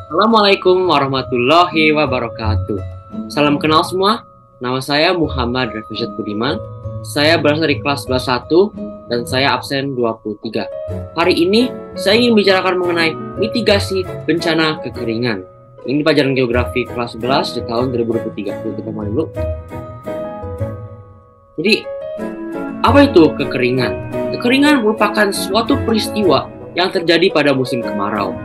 Assalamualaikum warahmatullahi wabarakatuh. Salam kenal semua. Nama saya Muhammad Rafizat Budiman. Saya berasal dari kelas 11 dan saya absen 23. Hari ini saya ingin bicarakan mengenai mitigasi bencana kekeringan. Ini pelajaran geografi kelas 11 di tahun 2023. Kita mulai dulu. Jadi, apa itu kekeringan? Kekeringan merupakan suatu peristiwa yang terjadi pada musim kemarau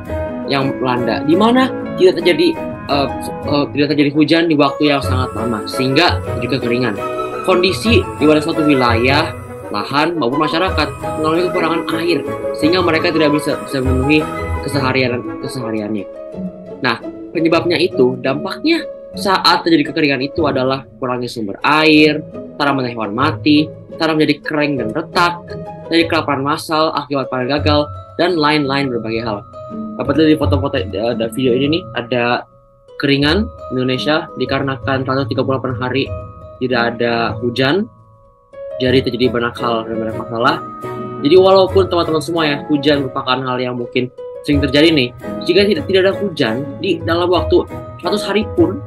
yang melanda, di mana tidak terjadi hujan di waktu yang sangat lama, sehingga terjadi kekeringan. Kondisi di mana suatu wilayah, lahan maupun masyarakat mengalami kekurangan air, sehingga mereka tidak bisa memenuhi kesehariannya. Nah, penyebabnya itu, dampaknya saat terjadi kekeringan itu adalah kurangnya sumber air, tanaman hewan mati, tanah menjadi kering dan retak, terjadi kelaparan massal akibat panen gagal, dan lain-lain berbagai hal. Dapat lihat di foto-foto ada video ini nih, ada keringan Indonesia dikarenakan 138 hari tidak ada hujan, jadi terjadi banyak hal dan banyak masalah. Jadi walaupun teman-teman semua ya, hujan merupakan hal yang mungkin sering terjadi nih, jika tidak ada hujan di dalam waktu 100 hari pun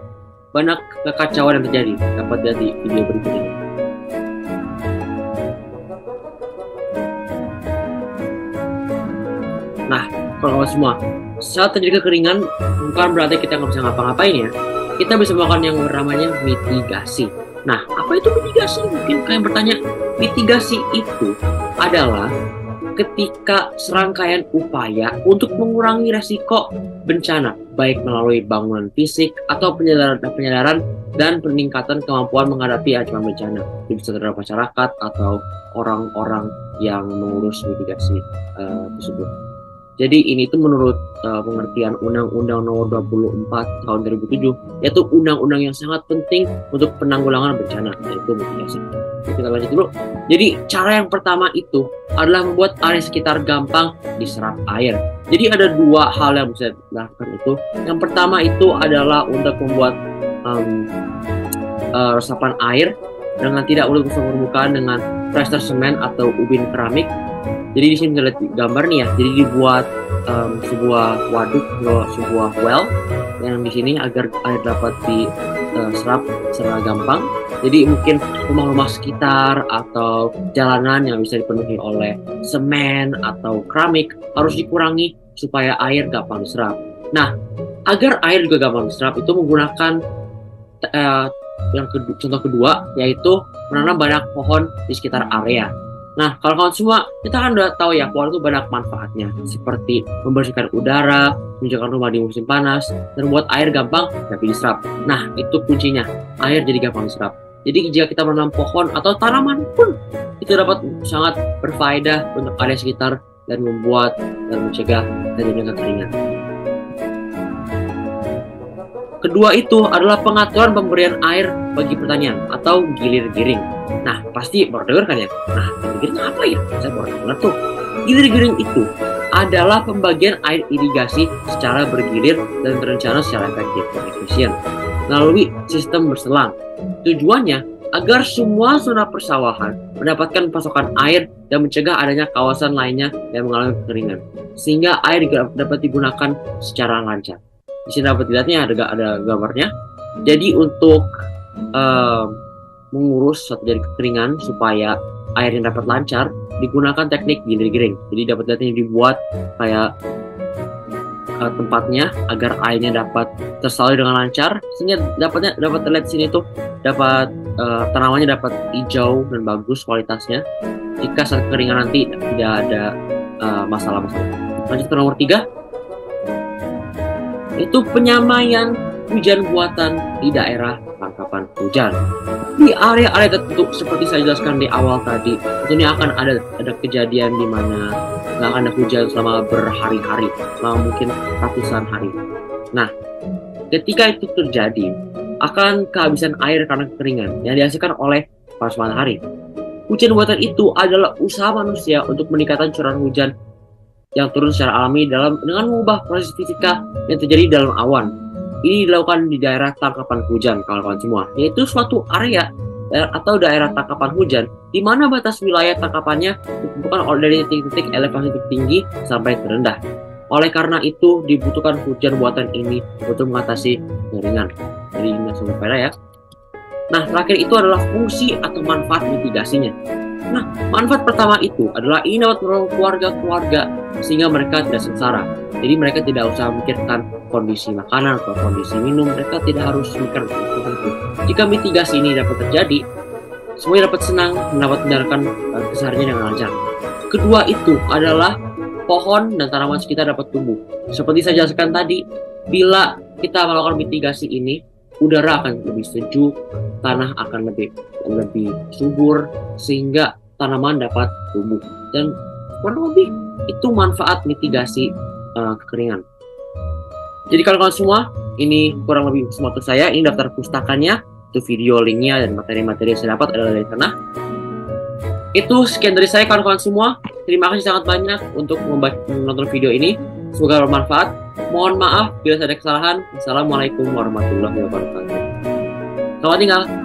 banyak kekacauan yang terjadi. Dapat lihat di video berikut ini. Nah, kalau semua, saat terjadi kekeringan bukan berarti kita nggak bisa ngapa-ngapain ya. Kita bisa melakukan yang namanya mitigasi. Nah, apa itu mitigasi? Mungkin kalian bertanya, mitigasi itu adalah ketika serangkaian upaya untuk mengurangi resiko bencana, baik melalui bangunan fisik atau penyadaran dan peningkatan kemampuan menghadapi ancaman bencana. Itu bisa terhadap masyarakat atau orang-orang yang mengurus mitigasi tersebut. Jadi ini tuh menurut pengertian Undang-Undang Nomor 24 Tahun 2007, yaitu undang-undang yang sangat penting untuk penanggulangan bencana, yaitu mitigasi. Kita lanjut dulu. Jadi cara yang pertama itu adalah membuat area sekitar gampang diserap air. Jadi ada dua hal yang bisa dilakukan itu. Yang pertama itu adalah untuk membuat resapan air dengan tidak untuk permukaan dengan plaster semen atau ubin keramik. Jadi di sini bisa lihat gambar nih ya. Jadi dibuat sebuah waduk, sebuah well yang di sini agar air dapat diserap secara gampang. Jadi mungkin rumah-rumah sekitar atau jalanan yang bisa dipenuhi oleh semen atau keramik harus dikurangi supaya air gampang diserap. Nah, agar air juga gampang diserap itu menggunakan contoh kedua, yaitu menanam banyak pohon di sekitar area. Nah, kalau kawan semua, kita kan udah tahu ya, pohon itu banyak manfaatnya, seperti membersihkan udara, menjaga rumah di musim panas, dan membuat air gampang dapat diserap. Nah, itu kuncinya, air jadi gampang diserap. Jadi jika kita menanam pohon atau tanaman pun, itu dapat sangat berfaedah untuk area sekitar dan membuat dan mencegah terjadinya kekeringan. Kedua itu adalah pengaturan pemberian air bagi pertanian atau gilir-giring. Nah, pasti baru dengar kan ya? Nah, gilir-giring apa ya? Saya baru dengar tuh. Gilir-giring itu adalah pembagian air irigasi secara bergilir dan terencana secara efektif dan efisien melalui sistem berselang. Tujuannya agar semua zona persawahan mendapatkan pasokan air dan mencegah adanya kawasan lainnya yang mengalami kekeringan, sehingga air dapat digunakan secara lancar. Di sini dapat dilihatnya ada gambarnya. Jadi untuk mengurus saat terjadi kekeringan supaya airnya dapat lancar, digunakan teknik gilir-giring. Jadi dapat dilihatnya dibuat kayak tempatnya agar airnya dapat tersalur dengan lancar, sehingga dapat terlihat sini tuh dapat tanamannya dapat hijau dan bagus kualitasnya. Jika saat kekeringan nanti tidak ada masalah-masalah. Lanjut ke nomor 3. Itu penyamaian hujan buatan di daerah tangkapan hujan. Di area-area tertentu seperti saya jelaskan di awal tadi, tentunya akan ada kejadian di mana nggak akan ada hujan selama berhari-hari, selama mungkin ratusan hari. Nah, ketika itu terjadi, akan kehabisan air karena kekeringan yang dihasilkan oleh panas matahari. Hujan buatan itu adalah usaha manusia untuk meningkatkan curahan hujan yang turun secara alami dengan mengubah proses fisika yang terjadi dalam awan. Ini dilakukan di daerah tangkapan hujan, kawan-kawan semua, yaitu suatu area atau daerah tangkapan hujan di mana batas wilayah tangkapannya ditentukan dari titik-titik elevasi tertinggi sampai terendah. Oleh karena itu dibutuhkan hujan buatan ini untuk mengatasi kekeringan. Jadi ingat Sobat Pera ya. Nah, terakhir itu adalah fungsi atau manfaat mitigasinya. Nah, manfaat pertama itu adalah ini dapat menolong keluarga-keluarga sehingga mereka tidak sengsara. Jadi mereka tidak usah memikirkan kondisi makanan atau kondisi minum, mereka tidak harus memikirkan itu. Jika mitigasi ini dapat terjadi, semuanya dapat senang mendapat menjalankan kesehariannya dengan lancar. Kedua itu adalah pohon dan tanaman sekitar dapat tumbuh. Seperti saya jelaskan tadi, bila kita melakukan mitigasi ini, udara akan lebih sejuk, tanah akan lebih subur, sehingga tanaman dapat tumbuh. Dan kurang lebih itu manfaat mitigasi kekeringan. Jadi kawan-kawan semua, ini kurang lebih semua untuk saya. Ini daftar pustakanya, itu video linknya dan materi-materi yang saya dapat adalah dari sana. Itu sekian dari saya kawan-kawan semua. Terima kasih sangat banyak untuk menonton video ini. Semoga bermanfaat. Mohon maaf bila ada kesalahan. Assalamualaikum warahmatullahi wabarakatuh. Selamat tinggal.